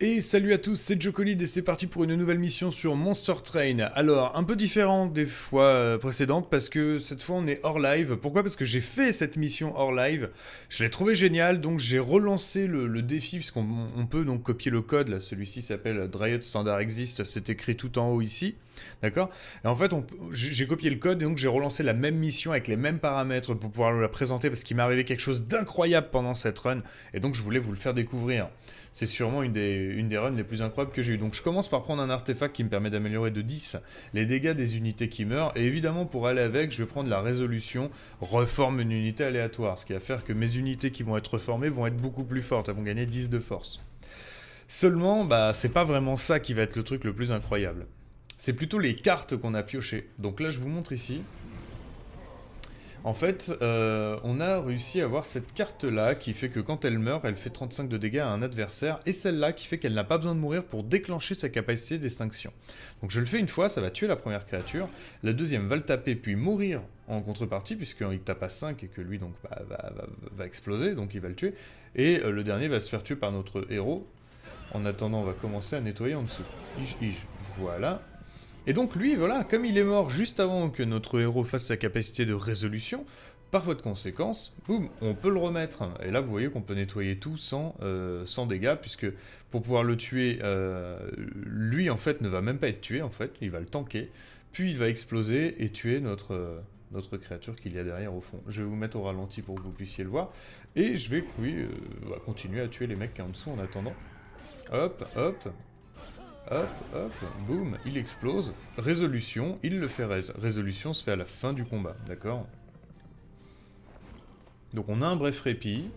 Et salut à tous, c'est Jocolid et c'est parti pour une nouvelle mission sur Monster Train. Alors, un peu différent des fois précédentes parce que cette fois on est hors live. Pourquoi? Parce que j'ai fait cette mission hors live, je l'ai trouvé génial, donc j'ai relancé le défi puisqu'on peut donc copier le code. Là, celui-ci s'appelle Dryad Standard Exist, c'est écrit tout en haut ici, d'accord? Et en fait, j'ai copié le code et donc j'ai relancé la même mission avec les mêmes paramètres pour pouvoir la présenter parce qu'il m'est arrivé quelque chose d'incroyable pendant cette run et donc je voulais vous le faire découvrir. C'est sûrement une des runs les plus incroyables que j'ai eues. Donc je commence par prendre un artefact qui me permet d'améliorer de 10 les dégâts des unités qui meurent. Et évidemment, pour aller avec, je vais prendre la résolution, reforme une unité aléatoire. Ce qui va faire que mes unités qui vont être reformées vont être beaucoup plus fortes. Elles vont gagner 10 de force. Seulement, bah, c'est pas vraiment ça qui va être le truc le plus incroyable. C'est plutôt les cartes qu'on a piochées. Donc là, je vous montre ici. En fait, on a réussi à avoir cette carte-là qui fait que quand elle meurt, elle fait 35 de dégâts à un adversaire, et celle-là qui fait qu'elle n'a pas besoin de mourir pour déclencher sa capacité d'extinction. Donc je le fais une fois, ça va tuer la première créature, la deuxième va le taper puis mourir en contrepartie, puisqu'il tape à 5 et que lui donc va exploser, donc il va le tuer, et le dernier va se faire tuer par notre héros. En attendant, on va commencer à nettoyer en dessous. Voilà. Et donc lui, voilà, comme il est mort juste avant que notre héros fasse sa capacité de résolution, par voie de conséquence, boum, on peut le remettre. Et là, vous voyez qu'on peut nettoyer tout sans dégâts, puisque pour pouvoir le tuer, lui, en fait, ne va même pas être tué, en fait, il va le tanker, puis il va exploser et tuer notre créature qu'il y a derrière au fond. Je vais vous mettre au ralenti pour que vous puissiez le voir, et je vais, oui, continuer à tuer les mecs qui sont en dessous en attendant. Hop, hop, hop, hop, boum, il explose. Résolution, il le fait raise. Résolution se fait à la fin du combat, d'accord? Donc on a un bref répit.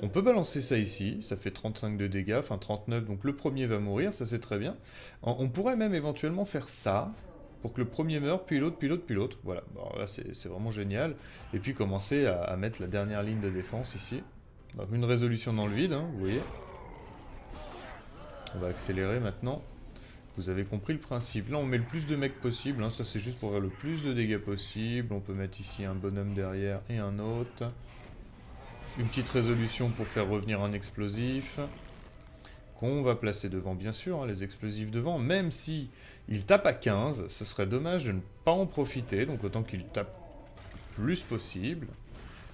On peut balancer ça ici, ça fait 35 de dégâts, enfin 39, donc le premier va mourir, ça c'est très bien. On pourrait même éventuellement faire ça, pour que le premier meure, puis l'autre, puis l'autre, puis l'autre. Voilà, bon, là c'est vraiment génial. Et puis commencer à mettre la dernière ligne de défense ici. Donc une résolution dans le vide, hein, vous voyez. On va accélérer maintenant. Vous avez compris le principe. Là, on met le plus de mecs possible. Hein. Ça, c'est juste pour faire le plus de dégâts possible. On peut mettre ici un bonhomme derrière et un autre. Une petite résolution pour faire revenir un explosif. Qu'on va placer devant, bien sûr, hein, les explosifs devant. Même si il tape à 15, ce serait dommage de ne pas en profiter. Donc, autant qu'il tape le plus possible.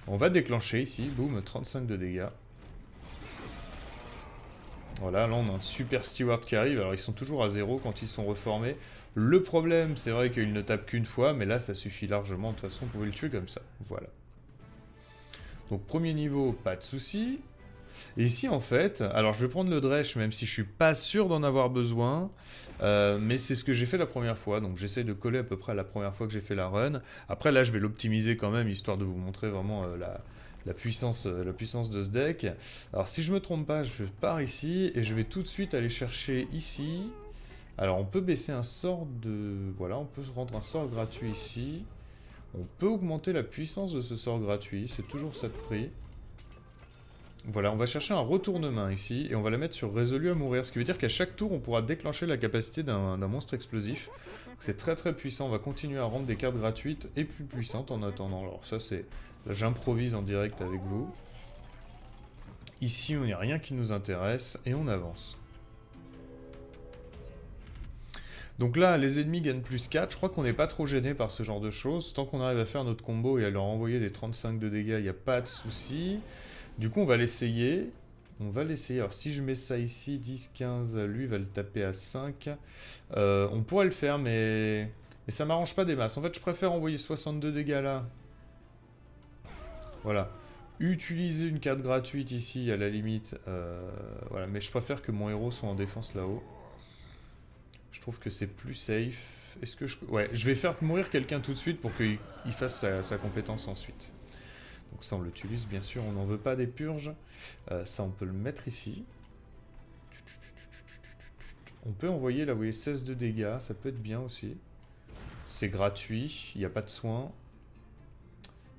On va déclencher ici. Boum, 35 de dégâts. Voilà, là on a un super steward qui arrive, alors ils sont toujours à 0 quand ils sont reformés. Le problème, c'est vrai qu'il ne tape qu'une fois, mais là ça suffit largement, de toute façon vous pouvez le tuer comme ça, voilà. Donc premier niveau, pas de souci. Et ici en fait, alors je vais prendre le Dredge, même si je suis pas sûr d'en avoir besoin, mais c'est ce que j'ai fait la première fois, donc j'essaie de coller à peu près à la première fois que j'ai fait la run. Après là je vais l'optimiser quand même, histoire de vous montrer vraiment la puissance de ce deck. Alors si je me trompe pas, je pars ici et je vais tout de suite aller chercher ici. Alors on peut baisser un sort de... Voilà, on peut se rendre un sort gratuit ici. On peut augmenter la puissance de ce sort gratuit, c'est toujours ça de prix. Voilà, on va chercher un retournement ici et on va la mettre sur résolu à mourir. Ce qui veut dire qu'à chaque tour, on pourra déclencher la capacité d'un monstre explosif. C'est très très puissant, on va continuer à rendre des cartes gratuites et plus puissantes en attendant. Alors ça c'est... Là j'improvise en direct avec vous. Ici on n'y a rien qui nous intéresse et on avance. Donc là les ennemis gagnent plus 4, je crois qu'on n'est pas trop gêné par ce genre de choses. Tant qu'on arrive à faire notre combo et à leur envoyer des 35 de dégâts, il n'y a pas de souci. Du coup on va l'essayer. On va l'essayer. Alors si je mets ça ici, 10, 15, lui va le taper à 5. On pourrait le faire mais ça m'arrange pas des masses. En fait je préfère envoyer 62 dégâts là. Voilà. Utiliser une carte gratuite ici à la limite. Voilà. Mais je préfère que mon héros soit en défense là-haut. Je trouve que c'est plus safe. Est-ce que je... Ouais, je vais faire mourir quelqu'un tout de suite pour qu'il fasse sa compétence ensuite. Donc ça on l'utilise bien sûr, on n'en veut pas des purges. Ça on peut le mettre ici. On peut envoyer là, vous voyez, 16 de dégâts, ça peut être bien aussi. C'est gratuit, il n'y a pas de soins.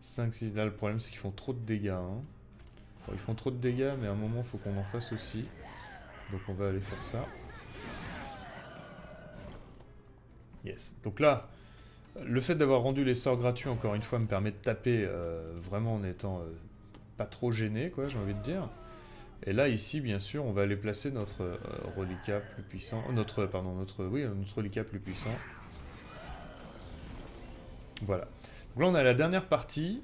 5, 6, là le problème c'est qu'ils font trop de dégâts. Hein. Bon, ils font trop de dégâts mais à un moment il faut qu'on en fasse aussi. Donc on va aller faire ça. Yes. Donc là, le fait d'avoir rendu les sorts gratuits encore une fois me permet de taper vraiment en étant pas trop gêné, quoi, j'ai envie de dire. Et là, ici, bien sûr, on va aller placer notre reliquat plus puissant. Notre reliquat plus puissant. Voilà. Donc là, on a la dernière partie.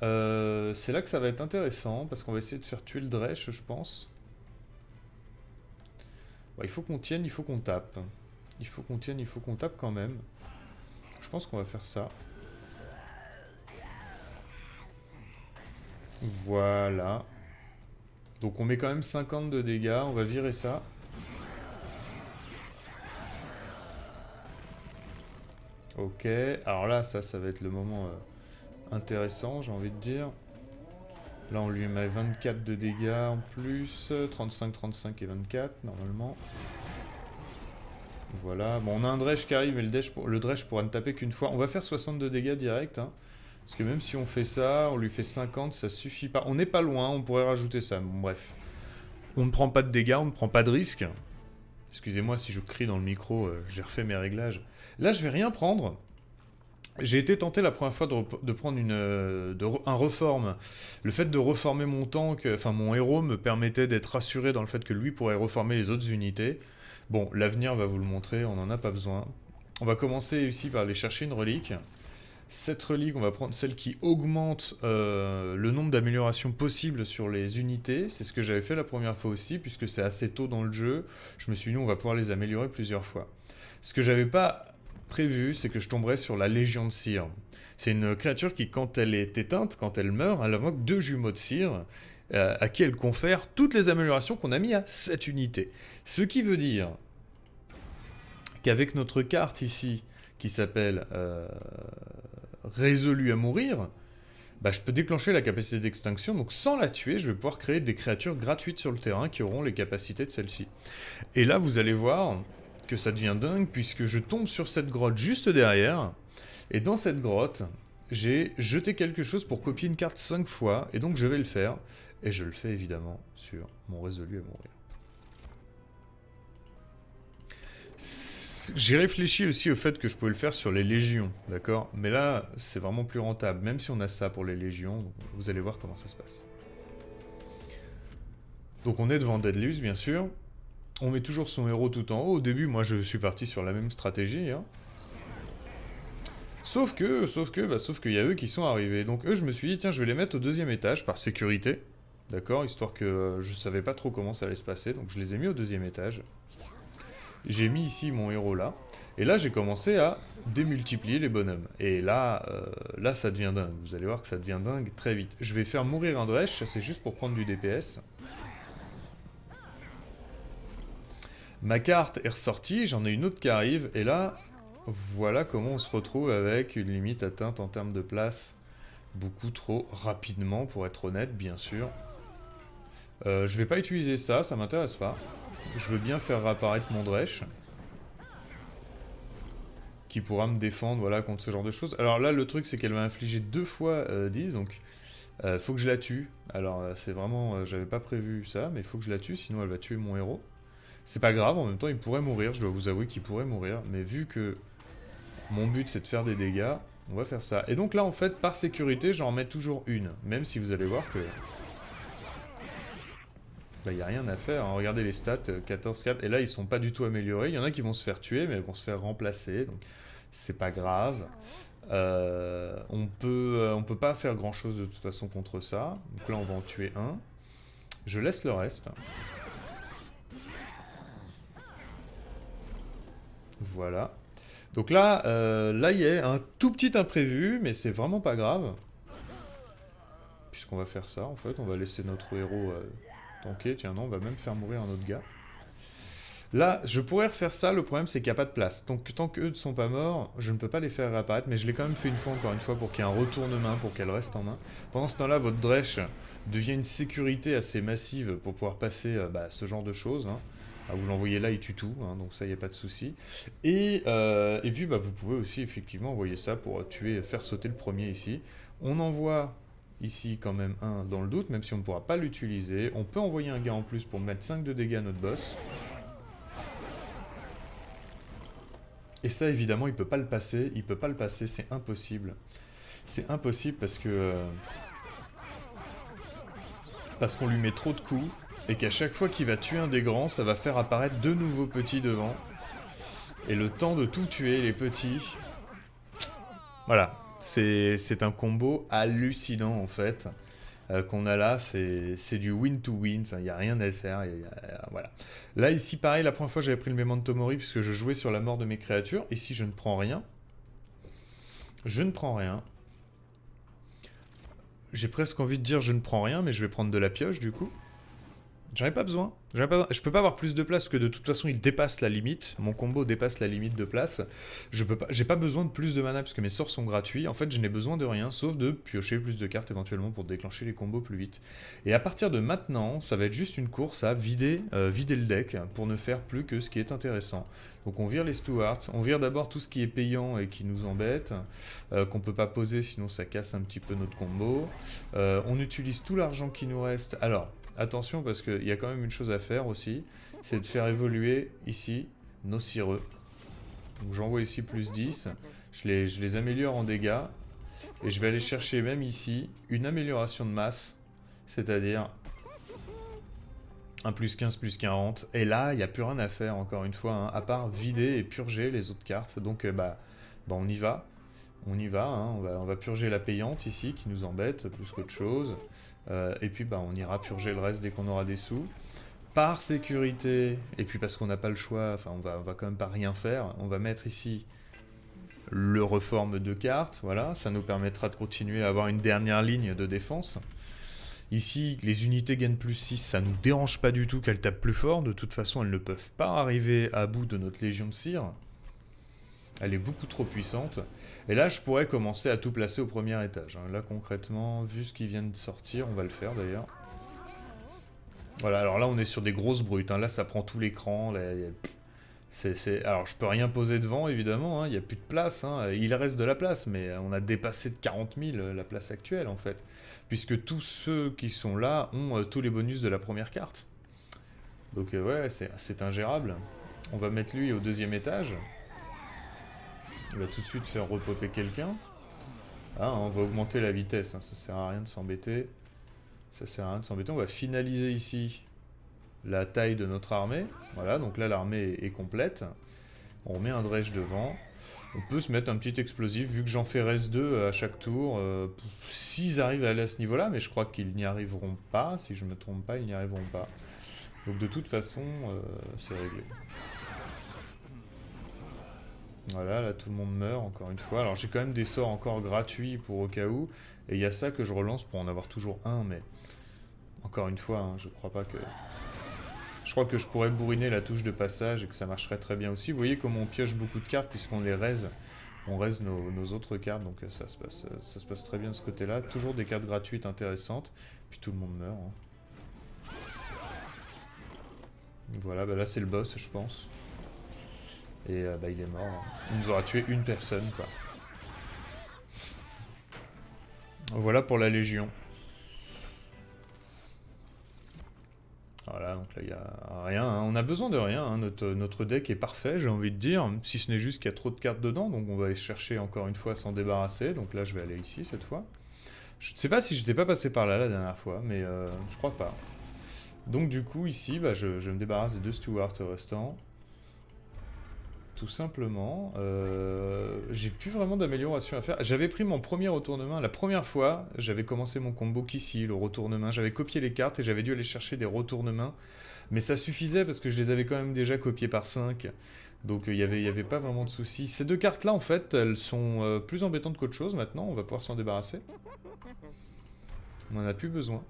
C'est là que ça va être intéressant, parce qu'on va essayer de faire tuer le Dredge, je pense. Bon, il faut qu'on tienne, il faut qu'on tape. Il faut qu'on tienne, il faut qu'on tape quand même. Je pense qu'on va faire ça. Voilà. Donc on met quand même 50 de dégâts, on va virer ça. Ok, alors là, ça va être le moment intéressant, j'ai envie de dire. Là, on lui met 24 de dégâts en plus, 35, 35 et 24, normalement. Voilà, bon, on a un Dredge qui arrive, mais le Dredge pourra ne taper qu'une fois. On va faire 62 dégâts direct, hein, parce que même si on fait ça, on lui fait 50, ça suffit pas. On n'est pas loin, on pourrait rajouter ça, bon, bref. On ne prend pas de dégâts, on ne prend pas de risque. Excusez-moi si je crie dans le micro, j'ai refait mes réglages. Là, je vais rien prendre. J'ai été tenté la première fois de prendre un reform. Le fait de reformer mon tank, enfin mon héros, me permettait d'être rassuré dans le fait que lui pourrait reformer les autres unités. Bon, l'avenir va vous le montrer, on n'en a pas besoin. On va commencer ici par aller chercher une relique. Cette relique, on va prendre celle qui augmente le nombre d'améliorations possibles sur les unités. C'est ce que j'avais fait la première fois aussi, puisque c'est assez tôt dans le jeu. Je me suis dit, on va pouvoir les améliorer plusieurs fois. Ce que j'avais pas prévu, c'est que je tomberais sur la Légion de Cire. C'est une créature qui, quand elle est éteinte, quand elle meurt, elle invoque 2 jumeaux de cire, à qui elle confère toutes les améliorations qu'on a mis à cette unité. Ce qui veut dire qu'avec notre carte ici, qui s'appelle Résolu à mourir, bah, je peux déclencher la capacité d'extinction, donc sans la tuer, je vais pouvoir créer des créatures gratuites sur le terrain qui auront les capacités de celle-ci. Et là, vous allez voir que ça devient dingue, puisque je tombe sur cette grotte juste derrière, et dans cette grotte, j'ai jeté quelque chose pour copier une carte 5 fois, et donc je vais le faire, et je le fais évidemment sur mon Résolu à mourir. J'ai réfléchi aussi au fait que je pouvais le faire sur les légions, d'accord? Mais là, c'est vraiment plus rentable, même si on a ça pour les légions, vous allez voir comment ça se passe. Donc on est devant Deadlius, bien sûr. On met toujours son héros tout en haut. Au début, moi, je suis parti sur la même stratégie, hein. Sauf qu'il y a eux qui sont arrivés. Donc eux, je me suis dit, tiens, je vais les mettre au 2e étage, par sécurité. D'accord? Histoire que je savais pas trop comment ça allait se passer, donc je les ai mis au 2e étage. J'ai mis ici mon héros là. Et là, j'ai commencé à démultiplier les bonhommes. Et là, là, ça devient dingue. Vous allez voir que ça devient dingue très vite. Je vais faire mourir un Dredge, c'est juste pour prendre du DPS. Ma carte est ressortie, j'en ai une autre qui arrive, et là, voilà comment on se retrouve avec une limite atteinte en termes de place beaucoup trop rapidement, pour être honnête, bien sûr. Je vais pas utiliser ça, ça m'intéresse pas. Je veux bien faire réapparaître mon Dredge, qui pourra me défendre, voilà, contre ce genre de choses. Alors là, le truc, c'est qu'elle m'a infligé 2 fois 10, donc faut que je la tue. Alors c'est vraiment, j'avais pas prévu ça, mais il faut que je la tue, sinon elle va tuer mon héros. C'est pas grave, en même temps il pourrait mourir, je dois vous avouer qu'il pourrait mourir, mais vu que mon but c'est de faire des dégâts, on va faire ça. Et donc là en fait, par sécurité, j'en remets toujours une, même si vous allez voir que... Bah y a rien à faire, hein. Regardez les stats, 14-4, et là ils sont pas du tout améliorés, il y en a qui vont se faire tuer, mais ils vont se faire remplacer, donc c'est pas grave. On peut pas faire grand chose de toute façon contre ça, donc là on va en tuer un. Je laisse le reste. Voilà. Donc là, là il y a un tout petit imprévu, mais c'est vraiment pas grave. Puisqu'on va faire ça, en fait, on va laisser notre héros tanker. Tiens, non, on va même faire mourir un autre gars. Là, je pourrais refaire ça, le problème c'est qu'il n'y a pas de place. Donc tant qu'eux ne sont pas morts, je ne peux pas les faire réapparaître, mais je l'ai quand même fait une fois, encore une fois, pour qu'il y ait un retour de main, pour qu'elle reste en main. Pendant ce temps-là, votre Dredge devient une sécurité assez massive pour pouvoir passer ce genre de choses, hein. Ah, vous l'envoyez là, il tue tout, hein, donc ça, il n'y a pas de souci. Et puis, vous pouvez aussi, effectivement, envoyer ça pour tuer, faire sauter le premier ici. On envoie ici quand même un dans le doute, même si on ne pourra pas l'utiliser. On peut envoyer un gars en plus pour mettre 5 de dégâts à notre boss. Et ça, évidemment, il peut pas le passer, c'est impossible. C'est impossible parce que... parce qu'on lui met trop de coups, et qu'à chaque fois qu'il va tuer un des grands, ça va faire apparaître deux nouveaux petits devant. Et le temps de tout tuer, les petits... Voilà, c'est un combo hallucinant en fait. Qu'on a là, c'est du win to win, enfin il n'y a rien à faire, voilà. Là ici pareil, la première fois j'avais pris le Memento Mori puisque je jouais sur la mort de mes créatures, ici je ne prends rien. Je ne prends rien. J'ai presque envie de dire je ne prends rien, mais je vais prendre de la pioche du coup. J'en ai pas besoin. Je peux pas avoir plus de place parce que de toute façon il dépasse la limite. Mon combo dépasse la limite de place. J'ai pas besoin de plus de mana parce que mes sorts sont gratuits. En fait, je n'ai besoin de rien sauf de piocher plus de cartes éventuellement pour déclencher les combos plus vite. Et à partir de maintenant, ça va être juste une course à vider le deck pour ne faire plus que ce qui est intéressant. Donc on vire les Stewards, on vire d'abord tout ce qui est payant et qui nous embête, qu'on peut pas poser sinon ça casse un petit peu notre combo. On utilise tout l'argent qui nous reste. Alors, attention parce qu'il y a quand même une chose à faire aussi, c'est de faire évoluer ici nos cireux. Donc j'envoie ici plus 10, je les améliore en dégâts, et je vais aller chercher même ici une amélioration de masse, c'est-à-dire un plus 15, plus 40, et là il n'y a plus rien à faire encore une fois, hein, à part vider et purger les autres cartes, donc on y va. On y va, hein, on va purger la payante ici qui nous embête plus qu'autre chose. Et puis on ira purger le reste dès qu'on aura des sous. Par sécurité, et puis parce qu'on n'a pas le choix, enfin on va quand même pas rien faire, on va mettre ici le reforme de cartes, voilà, ça nous permettra de continuer à avoir une dernière ligne de défense. Ici, les unités gagnent plus 6, ça nous dérange pas du tout qu'elles tapent plus fort, de toute façon elles ne peuvent pas arriver à bout de notre Légion de Cire. Elle est beaucoup trop puissante. Et là, je pourrais commencer à tout placer au premier étage. Là, concrètement, vu ce qui vient de sortir, on va le faire d'ailleurs. Voilà, alors là, on est sur des grosses brutes. Là, ça prend tout l'écran. Alors, je peux rien poser devant, évidemment. Il n'y a plus de place. Il reste de la place, mais on a dépassé de 40 000 la place actuelle, en fait. Puisque tous ceux qui sont là ont tous les bonus de la première carte. Donc, ouais, c'est ingérable. On va mettre lui au deuxième étage. Il va tout de suite faire repopper quelqu'un. On va augmenter la vitesse, ça sert à rien de s'embêter. Ça sert à rien de s'embêter. On va finaliser ici la taille de notre armée. Voilà, donc là l'armée est complète. On remet un dredge devant. On peut se mettre un petit explosif, vu que j'en fais res 2 à chaque tour. S'ils arrivent à aller à ce niveau-là, mais je crois qu'ils n'y arriveront pas. Si je ne me trompe pas, ils n'y arriveront pas. Donc de toute façon, c'est réglé. Voilà, là tout le monde meurt encore une fois. Alors j'ai quand même des sorts encore gratuits pour au cas où. Et il y a ça que je relance pour en avoir toujours un, mais... Encore une fois, je crois pas que... Je crois que je pourrais bourriner la touche de passage et que ça marcherait très bien aussi. Vous voyez comment on pioche beaucoup de cartes puisqu'on les raise. On raise nos autres cartes, donc ça se passe très bien de ce côté-là. Toujours des cartes gratuites intéressantes. Puis tout le monde meurt. Voilà, là c'est le boss, je pense. Et il est mort. Il nous aura tué une personne, quoi. Voilà pour la Légion. Voilà, donc là il n'y a rien. On a besoin de rien. Notre deck est parfait, j'ai envie de dire. Si ce n'est juste qu'il y a trop de cartes dedans, donc on va aller chercher encore une fois à s'en débarrasser. Donc là je vais aller ici cette fois. Je ne sais pas si j'étais pas passé par là la dernière fois, mais je crois pas. Donc du coup ici, je me débarrasse des 2 Stewards restants. Tout simplement, j'ai plus vraiment d'amélioration à faire. J'avais pris mon premier retournement, la première fois, j'avais commencé mon combo qu'ici, le retournement. J'avais copié les cartes et j'avais dû aller chercher des retournements. Mais ça suffisait parce que je les avais quand même déjà copiés par 5. Donc il y avait pas vraiment de soucis. Ces deux cartes-là, en fait, elles sont plus embêtantes qu'autre chose maintenant. On va pouvoir s'en débarrasser. On n'en a plus besoin.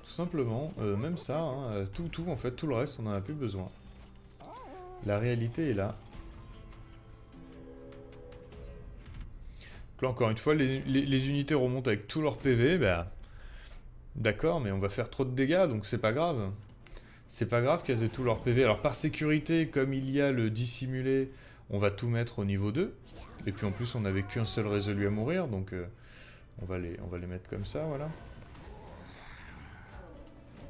Simplement, même ça, tout en fait, tout le reste, on n'en a plus besoin. La réalité est là. Donc là, encore une fois, les unités remontent avec tout leur PV, d'accord, mais on va faire trop de dégâts, donc c'est pas grave. C'est pas grave qu'elles aient tout leur PV. Alors par sécurité, comme il y a le dissimulé, on va tout mettre au niveau 2. Et puis en plus, on n'avait qu'un seul résolu à mourir, donc on va les mettre comme ça, voilà.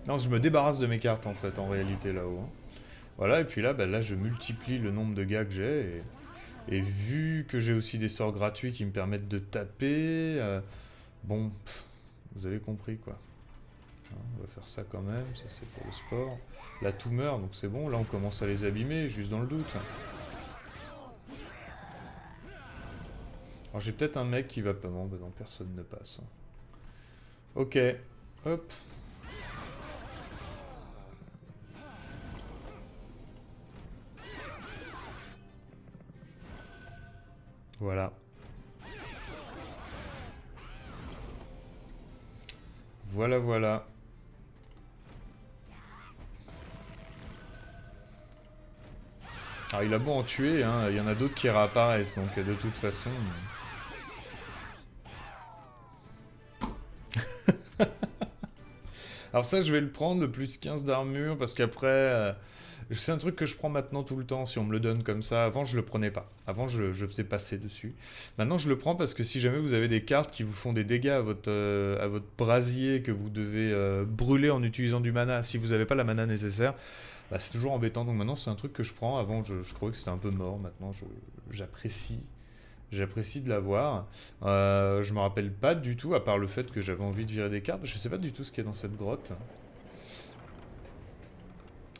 Non, je me débarrasse de mes cartes en fait, en réalité là-haut. Voilà, et puis là, là je multiplie le nombre de gars que j'ai. Et vu que j'ai aussi des sorts gratuits qui me permettent de taper... Vous avez compris quoi. Hein, on va faire ça quand même, ça c'est pour le sport. Là tout meurt, donc c'est bon, là on commence à les abîmer, juste dans le doute. Alors j'ai peut-être un mec qui va pas... Non, bah non, personne ne passe. Ok, hop. Voilà. Voilà, voilà. Alors il a beau en tuer, hein, il y en a d'autres qui réapparaissent, donc de toute façon... Alors ça, je vais le prendre, le plus 15 d'armure, parce qu'après... c'est un truc que je prends maintenant tout le temps, si on me le donne comme ça. Avant, je le prenais pas. Avant, je faisais passer dessus. Maintenant, je le prends parce que si jamais vous avez des cartes qui vous font des dégâts à votre brasier, que vous devez brûler en utilisant du mana, si vous n'avez pas la mana nécessaire, bah, c'est toujours embêtant. Donc maintenant, c'est un truc que je prends. Avant, je trouvais que c'était un peu mort. Maintenant, j'apprécie. J'apprécie de l'avoir. Je me rappelle pas du tout, à part le fait que j'avais envie de virer des cartes. Je sais pas du tout ce qu'il y a dans cette grotte.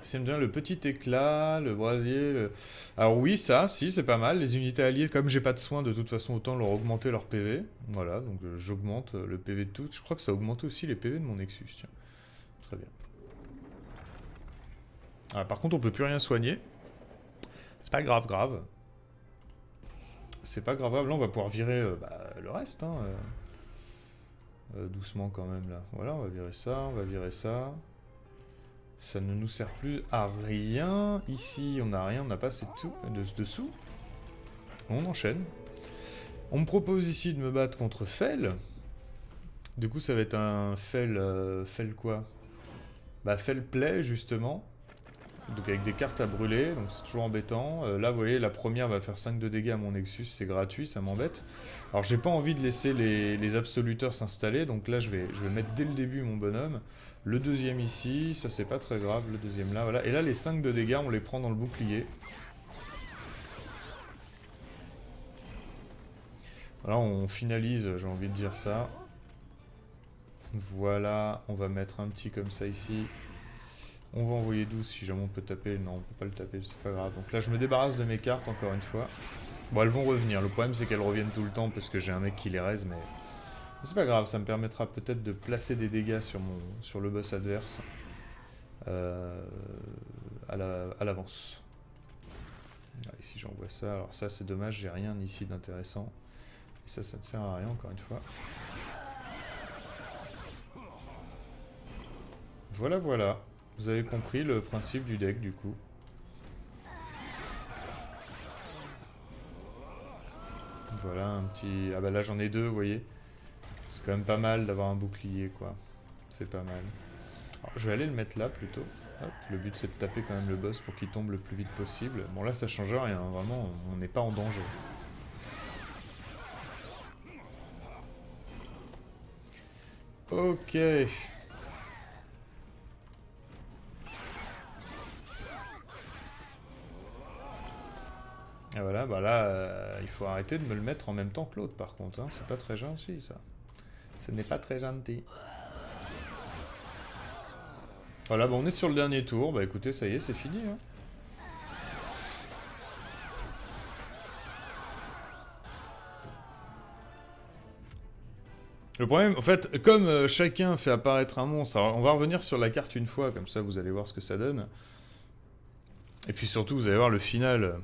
Ça me donne le petit éclat, le brasier. Alors oui, ça, si, c'est pas mal. Les unités alliées, comme j'ai pas de soin, de toute façon, autant leur augmenter leur PV. Voilà, donc j'augmente le PV de tout. Je crois que ça a augmenté aussi les PV de mon Nexus, tiens. Très bien. Ah, par contre, on peut plus rien soigner. C'est pas grave, grave. C'est pas grave, là on va pouvoir virer le reste, hein. Doucement quand même, là. Voilà, on va virer ça, on va virer ça. Ça ne nous sert plus à rien. Ici, on n'a rien, on n'a pas assez de sous. On enchaîne. On me propose ici de me battre contre Fel. Du coup, ça va être un Fel... Fel quoi? Bah, Fel Play, justement. Donc avec des cartes à brûler, donc c'est toujours embêtant. Là, vous voyez, la première va faire 5 de dégâts à mon Nexus, c'est gratuit, ça m'embête. Alors, j'ai pas envie de laisser les absoluteurs s'installer, donc là, je vais mettre dès le début mon bonhomme. Le deuxième ici, ça c'est pas très grave, le deuxième là, voilà. Et là, les 5 de dégâts, on les prend dans le bouclier. Voilà, on finalise, j'ai envie de dire ça. Voilà, on va mettre un petit comme ça ici. On va envoyer 12 si jamais on peut taper. Non, on peut pas le taper, c'est pas grave. Donc là, je me débarrasse de mes cartes encore une fois. Bon, elles vont revenir. Le problème, c'est qu'elles reviennent tout le temps parce que j'ai un mec qui les raise, mais c'est pas grave. Ça me permettra peut-être de placer des dégâts sur le boss adverse à l'avance. Ici, j'envoie ça. Alors ça, c'est dommage, j'ai rien ici d'intéressant. Et ça ne sert à rien, encore une fois. Voilà, voilà. Vous avez compris le principe du deck, du coup. Voilà, un petit... Ah bah là, j'en ai deux, vous voyez. C'est quand même pas mal d'avoir un bouclier, quoi. C'est pas mal. Alors, je vais aller le mettre là, plutôt. Hop, le but, c'est de taper quand même le boss pour qu'il tombe le plus vite possible. Bon, là, ça change rien. Vraiment, on n'est pas en danger. Ok. Et voilà, bah là, il faut arrêter de me le mettre en même temps que l'autre, par contre. Hein. C'est pas très gentil, ça. Ce n'est pas très gentil. Voilà, bah on est sur le dernier tour. Bah écoutez, ça y est, c'est fini. Hein. Le problème, en fait, comme chacun fait apparaître un monstre, alors on va revenir sur la carte une fois, comme ça vous allez voir ce que ça donne. Et puis surtout, vous allez voir le final.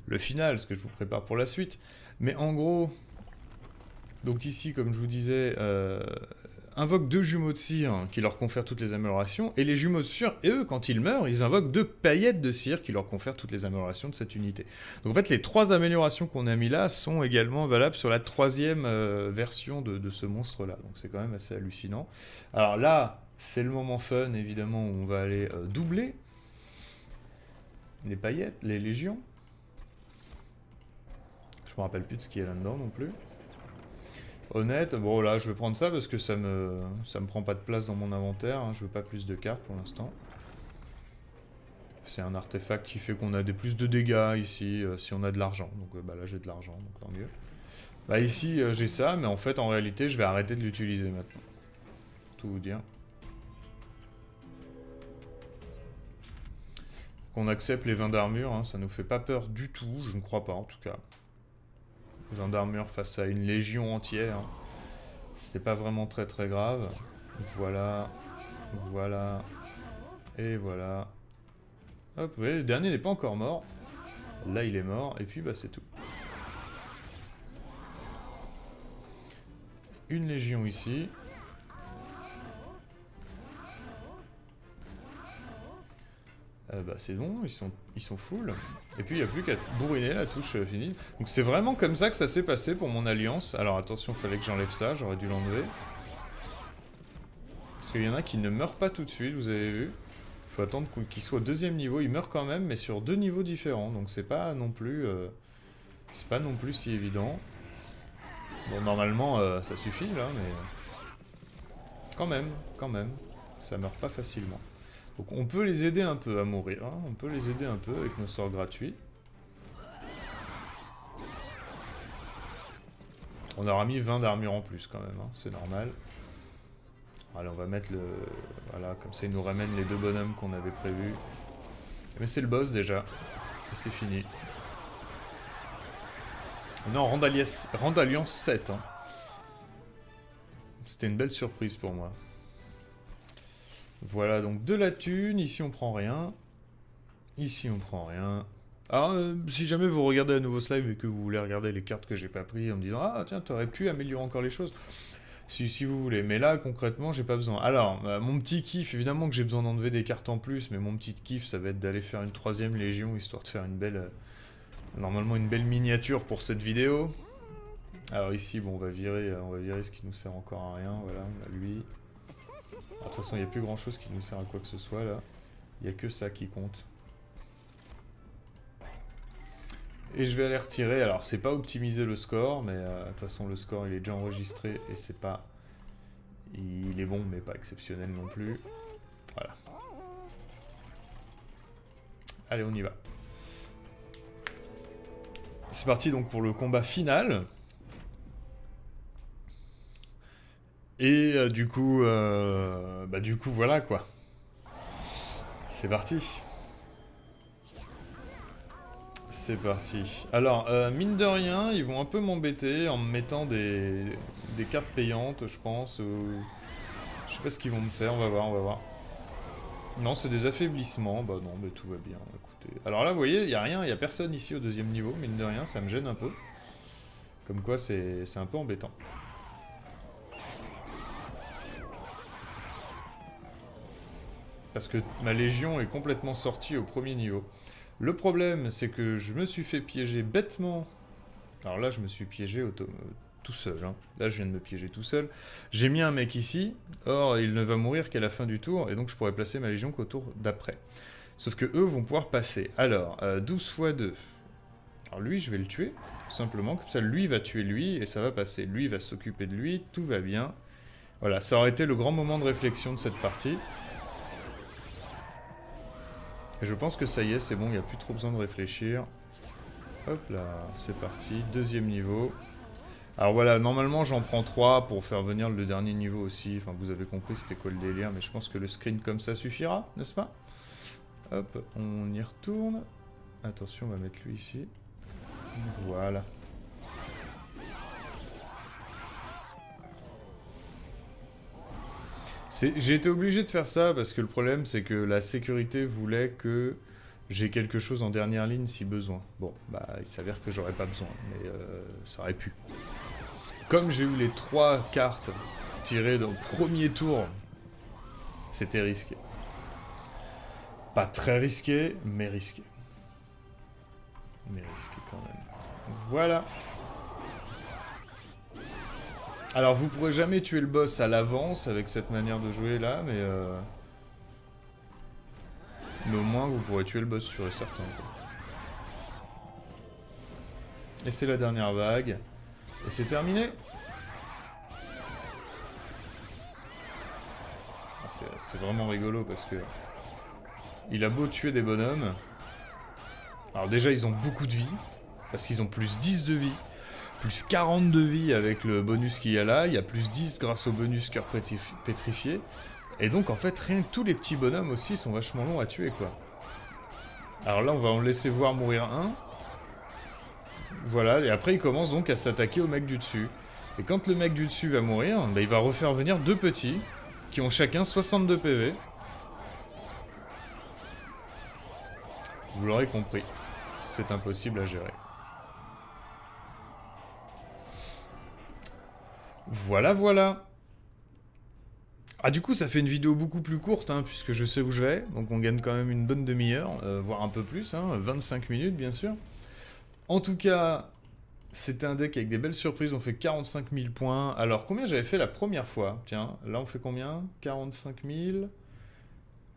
Le final, ce que je vous prépare pour la suite. Mais en gros, donc ici, comme je vous disais, invoque 2 jumeaux de cire qui leur confèrent toutes les améliorations, et les jumeaux de cire, et eux, quand ils meurent, ils invoquent 2 paillettes de cire qui leur confèrent toutes les améliorations de cette unité. Donc en fait, les 3 améliorations qu'on a mis là sont également valables sur la 3e version de ce monstre-là. Donc c'est quand même assez hallucinant. Alors là, c'est le moment fun, évidemment, où on va aller doubler les paillettes, les légions. Je me rappelle plus de ce qu'il y a là-dedans non plus. Honnête, bon là je vais prendre ça parce que ça me prend pas de place dans mon inventaire, hein. Je veux pas plus de cartes pour l'instant. C'est un artefact qui fait qu'on a des plus de dégâts ici si on a de l'argent. Donc bah là j'ai de l'argent, donc tant mieux. Bah ici j'ai ça, mais en fait en réalité je vais arrêter de l'utiliser maintenant. Pour tout vous dire. Qu'on accepte les 20 d'armure, hein, ça nous fait pas peur du tout, je ne crois pas en tout cas. 20 d'armure face à une légion entière. Hein. C'était pas vraiment très très grave. Voilà. Voilà. Et voilà. Hop, vous voyez, le dernier n'est pas encore mort. Là il est mort, et puis bah c'est tout. Une légion ici. Bah c'est bon, ils sont full. Et puis il n'y a plus qu'à bourriner la touche finie. Donc c'est vraiment comme ça que ça s'est passé pour mon alliance. Alors attention, il fallait que j'enlève ça, j'aurais dû l'enlever. Parce qu'il y en a qui ne meurent pas tout de suite, vous avez vu. Il faut attendre qu'il soit au deuxième niveau. Il meurt quand même, mais sur 2 niveaux différents. Donc c'est pas non plus si évident. Bon, normalement, ça suffit, là, mais... Quand même. Ça meurt pas facilement. Donc on peut les aider un peu à mourir. Hein. On peut les aider un peu avec nos sorts gratuits. On aura mis 20 d'armure en plus, quand même. Hein. C'est normal. Allez, on va mettre le... Voilà, comme ça, il nous ramène les 2 bonhommes qu'on avait prévus. Mais c'est le boss, déjà. Et c'est fini. Non, Rand Alliance 7. Hein. C'était une belle surprise pour moi. Voilà, donc de la thune. Ici, on prend rien. Ici, on prend rien. Alors, si jamais vous regardez à nouveau ce live et que vous voulez regarder les cartes que j'ai pas pris en me disant « Ah, tiens, t'aurais pu améliorer encore les choses », si vous voulez. Mais là, concrètement, j'ai pas besoin. Alors, mon petit kiff, évidemment que j'ai besoin d'enlever des cartes en plus, mais mon petit kiff, ça va être d'aller faire une 3ème légion, histoire de faire une belle... normalement, une belle miniature pour cette vidéo. Alors ici, bon, on va virer ce qui nous sert encore à rien. Voilà, on a lui. De toute façon, il n'y a plus grand chose qui nous sert à quoi que ce soit là. Il n'y a que ça qui compte. Et je vais aller retirer. Alors, c'est pas optimiser le score, mais de toute façon, le score il est déjà enregistré et c'est pas. Il est bon, mais pas exceptionnel non plus. Voilà. Allez, on y va. C'est parti donc pour le combat final. Et du coup, voilà quoi. C'est parti. C'est parti. Alors, mine de rien, ils vont un peu m'embêter en me mettant des cartes payantes, je pense. Je sais pas ce qu'ils vont me faire, on va voir. Non, c'est des affaiblissements. Bah non, mais tout va bien, écoutez. Alors là, vous voyez, il n'y a rien, il n'y a personne ici au 2ème niveau, mine de rien, ça me gêne un peu. Comme quoi, c'est un peu embêtant. Parce que ma légion est complètement sortie au 1er niveau. Le problème, c'est que je me suis fait piéger bêtement. Alors là, je me suis piégé tout seul. Hein. Là, je viens de me piéger tout seul. J'ai mis un mec ici. Or, il ne va mourir qu'à la fin du tour. Et donc, je pourrais placer ma légion qu'au tour d'après. Sauf que eux vont pouvoir passer. Alors, 12 x 2. Alors lui, je vais le tuer. Tout simplement. Comme ça, lui va tuer lui. Et ça va passer. Lui va s'occuper de lui. Tout va bien. Voilà, ça aurait été le grand moment de réflexion de cette partie. Et je pense que ça y est, c'est bon, il n'y a plus trop besoin de réfléchir. Hop là, c'est parti, 2ème niveau. Alors voilà, normalement j'en prends 3 pour faire venir le dernier niveau aussi. Enfin, vous avez compris, c'était quoi le délire, mais je pense que le screen comme ça suffira, n'est-ce pas? Hop, on y retourne. Attention, on va mettre lui ici. Voilà. J'ai été obligé de faire ça parce que le problème c'est que la sécurité voulait que j'ai quelque chose en dernière ligne si besoin. Bon, bah il s'avère que j'aurais pas besoin, mais ça aurait pu. Comme j'ai eu les 3 cartes tirées dans le 1er tour, c'était risqué. Pas très risqué, mais risqué. Mais risqué quand même. Voilà. Alors vous pourrez jamais tuer le boss à l'avance avec cette manière de jouer là, mais au moins vous pourrez tuer le boss sûr et certain. Et c'est la dernière vague. Et c'est terminé. C'est vraiment rigolo parce que il a beau tuer des bonhommes. Alors déjà ils ont beaucoup de vie, parce qu'ils ont plus 10 de vie. plus 40 de vie avec le bonus qu'il y a là, il y a plus 10 grâce au bonus cœur pétrifié. Et donc en fait, rien que tous les petits bonhommes aussi sont vachement longs à tuer quoi. Alors là, on va en laisser voir mourir un. Voilà, et après il commence donc à s'attaquer au mec du dessus. Et quand le mec du dessus va mourir, bah, il va refaire venir deux petits, qui ont chacun 62 PV. Vous l'aurez compris, c'est impossible à gérer. Voilà, voilà. Ah du coup ça fait une vidéo beaucoup plus courte, hein, puisque je sais où je vais, donc on gagne quand même une bonne demi-heure, voire un peu plus, hein, 25 minutes bien sûr. En tout cas, c'était un deck avec des belles surprises, on fait 45 000 points. Alors combien j'avais fait la première fois? Tiens, là on fait combien? 45 000...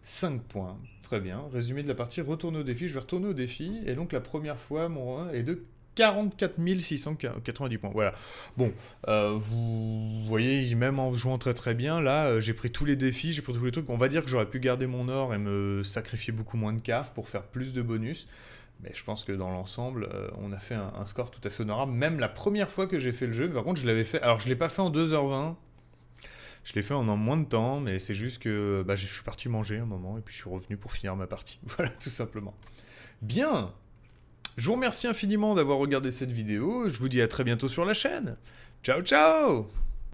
5 points, très bien. Résumé de la partie, retourner au défi, je vais retourner au défi, et donc la première fois mon 1 est de 44 690 points, voilà. Bon, vous voyez, même en jouant très très bien, là, j'ai pris tous les défis, j'ai pris tous les trucs. On va dire que j'aurais pu garder mon or et me sacrifier beaucoup moins de cartes pour faire plus de bonus. Mais je pense que dans l'ensemble, on a fait un score tout à fait honorable. Même la première fois que j'ai fait le jeu, par contre, je l'avais fait... Alors, je ne l'ai pas fait en 2h20. Je l'ai fait en moins de temps, mais c'est juste que je suis parti manger un moment, et puis je suis revenu pour finir ma partie. Voilà, tout simplement. Bien! Je vous remercie infiniment d'avoir regardé cette vidéo. Je vous dis à très bientôt sur la chaîne. Ciao, ciao!